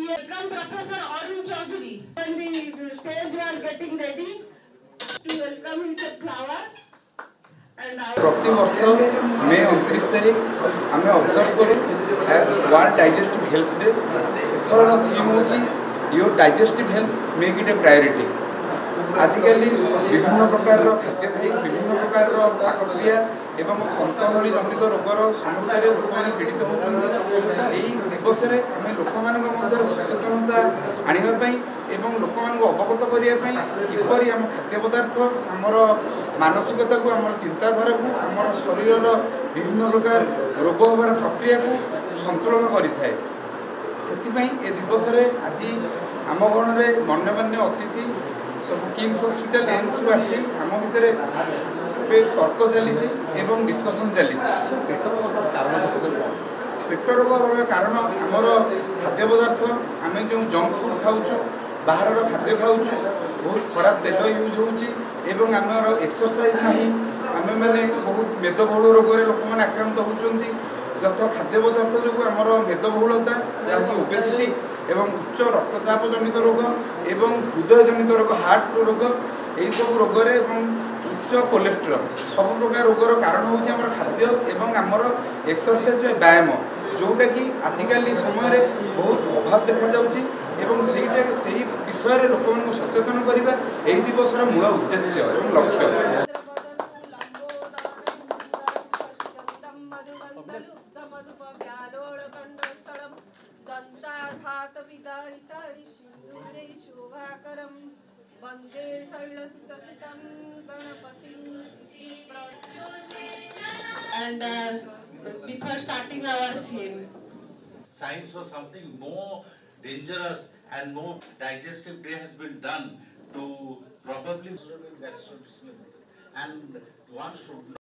Welcome Professor Arun Chaudhary. When the stage was getting ready, to welcome with a flower. प्रति वर्ष मे 29 तारीख आम observe करूँ as world digestive health day. एथर theme हूँ your digestive health make it a priority. आजिकल विभिन्न प्रकार खाद्य खाई विभिन्न प्रकार पाकक्रिया एवं अंतनली जनित रोगर समस्या लोक मैंने पीड़ित होती। दिवस आम लोक मध्य सचेतनता आने एवं लोक अवगत करने किपरि आम खाद्य पदार्थ आमर मानसिकता को आम चिंताधारा को आम शरीर विभिन्न प्रकार रोग होबार प्रक्रिया को संतुलन करें। से दिवस आज आम गण में गण्यमान्य अतिथि सब किम्स हॉस्पिटल एम्स रु आसी आम भितर तर्क चली डिस्कसन चली। पेट रोग कारण आमर खाद्य पदार्थ आम जो जंक फूड खाऊँ बाहर खाद्य खाऊँ बहुत खराब तेल यूज होमर एक्सरसाइज ना आम मैंने बहुत मेदबहुल रोग लोक मैंने आक्रांत होती। यथा खाद्य पदार्थ जो आमर मेदबहुलता जहाँकि ओबेसिटी एवं उच्च रक्तचाप जनित रोग एवं हृदय जनित रोग हार्ट रोग यही सब रोग उच्च कोलेस्ट्रॉल सब प्रकार रोगर कारण हूँ आम खाद्य एवं आमर एक्सरसाइज व्यायाम जोटा कि आजिकल समय बहुत अभाव देखा जाउची एवं से विषय लोक सचेतन करने यही दिवस मूल उद्देश्य एवं लक्ष्य। And before starting our CM, science was something more dangerous and more digestive day has been done to probably and one should not